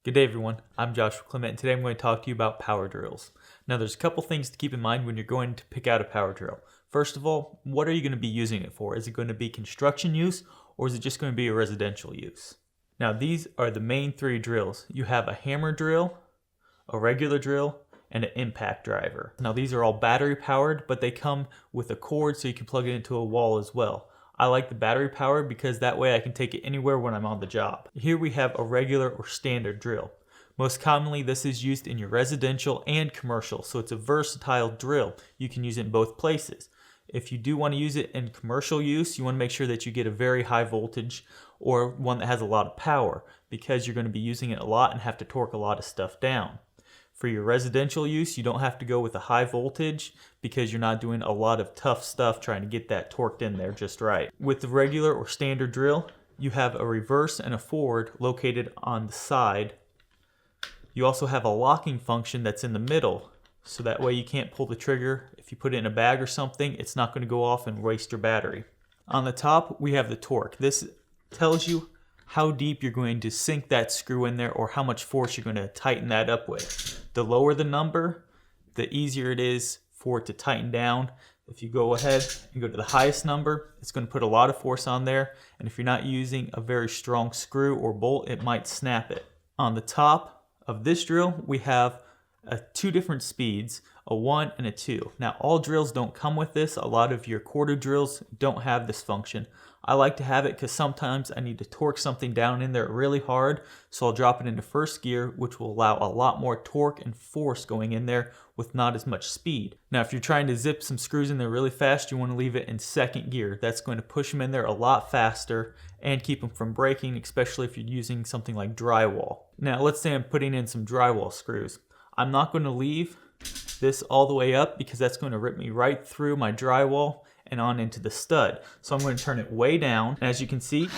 Good day everyone, I'm Joshua Clement and today I'm going to talk to you about power drills. Now there's a couple things to keep in mind when you're going to pick out a power drill. First of all, what are you going to be using it for? Is it going to be construction use or is it just going to be a residential use? Now these are the main three drills. You have a hammer drill, a regular drill, and an impact driver. Now these are all battery powered, but they come with a cord so you can plug it into a wall as well. I like the battery power because that way I can take it anywhere when I'm on the job. Here we have a regular or standard drill. Most commonly this is used in your residential and commercial, so it's a versatile drill. You can use it in both places. If you do want to use it in commercial use, you want to make sure that you get a very high voltage or one that has a lot of power because you're going to be using it a lot and have to torque a lot of stuff down. For your residential use, you don't have to go with a high voltage because you're not doing a lot of tough stuff trying to get that torqued in there just right. With the regular or standard drill, you have a reverse and a forward located on the side. You also have a locking function that's in the middle, so that way you can't pull the trigger. If you put it in a bag or something, it's not going to go off and waste your battery. On the top, we have the torque. This tells you how deep you're going to sink that screw in there or how much force you're going to tighten that up with. The lower the number, the easier it is for it to tighten down. If you go ahead and go to the highest number, it's going to put a lot of force on there, and if you're not using a very strong screw or bolt, it might snap it. On the top of this drill, we have two different speeds, a 1 and a 2. Now all drills don't come with this. A lot of your quarter drills don't have this function. I like to have it because sometimes I need to torque something down in there really hard, so I'll drop it into first gear, which will allow a lot more torque and force going in there with not as much speed. Now if you're trying to zip some screws in there really fast, you want to leave it in second gear. That's going to push them in there a lot faster and keep them from breaking, especially if you're using something like drywall. Now let's say I'm putting in some drywall screws. I'm not going to leave this all the way up because that's going to rip me right through my drywall and on into the stud. So I'm going to turn it way down. As you can see,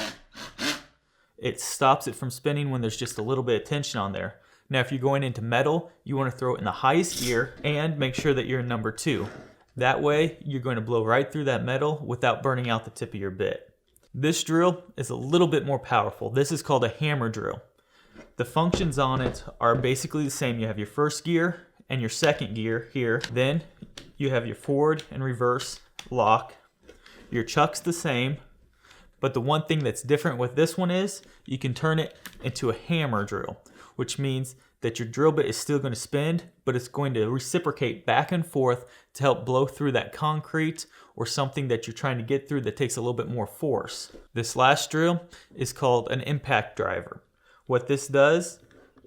it stops it from spinning when there's just a little bit of tension on there. Now if you're going into metal, you want to throw it in the highest gear and make sure that you're in number 2. That way you're going to blow right through that metal without burning out the tip of your bit. This drill is a little bit more powerful. This is called a hammer drill. The functions on it are basically the same. You have your first gear and your second gear here. Then you have your forward and reverse lock. Your chuck's the same, but the one thing that's different with this one is you can turn it into a hammer drill, which means that your drill bit is still going to spin, but it's going to reciprocate back and forth to help blow through that concrete or something that you're trying to get through that takes a little bit more force. This last drill is called an impact driver. What this does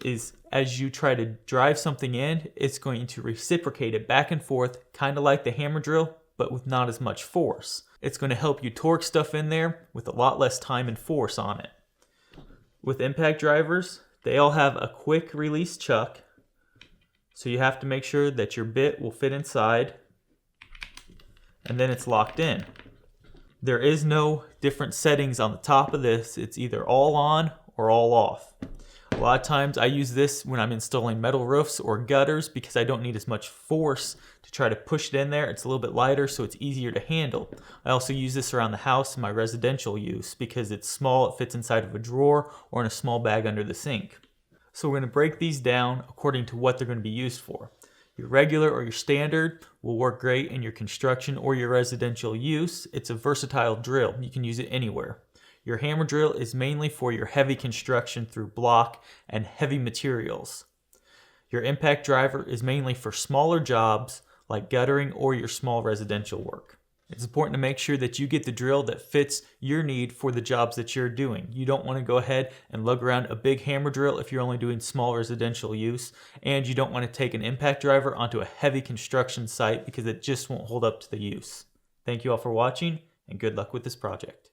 is as you try to drive something in, it's going to reciprocate it back and forth, kind of like the hammer drill, but with not as much force. It's going to help you torque stuff in there with a lot less time and force on it. With impact drivers, they all have a quick release chuck, so you have to make sure that your bit will fit inside, and then it's locked in. There is no different settings on the top of this. It's either all on or all off. A lot of times I use this when I'm installing metal roofs or gutters because I don't need as much force to try to push it in there. It's a little bit lighter, so it's easier to handle. I also use this around the house in my residential use because it's small, it fits inside of a drawer or in a small bag under the sink. So we're going to break these down according to what they're going to be used for. Your regular or your standard will work great in your construction or your residential use. It's a versatile drill. You can use it anywhere. Your hammer drill is mainly for your heavy construction through block and heavy materials. Your impact driver is mainly for smaller jobs like guttering or your small residential work. It's important to make sure that you get the drill that fits your need for the jobs that you're doing. You don't want to go ahead and lug around a big hammer drill if you're only doing small residential use, and you don't want to take an impact driver onto a heavy construction site because it just won't hold up to the use. Thank you all for watching, and good luck with this project.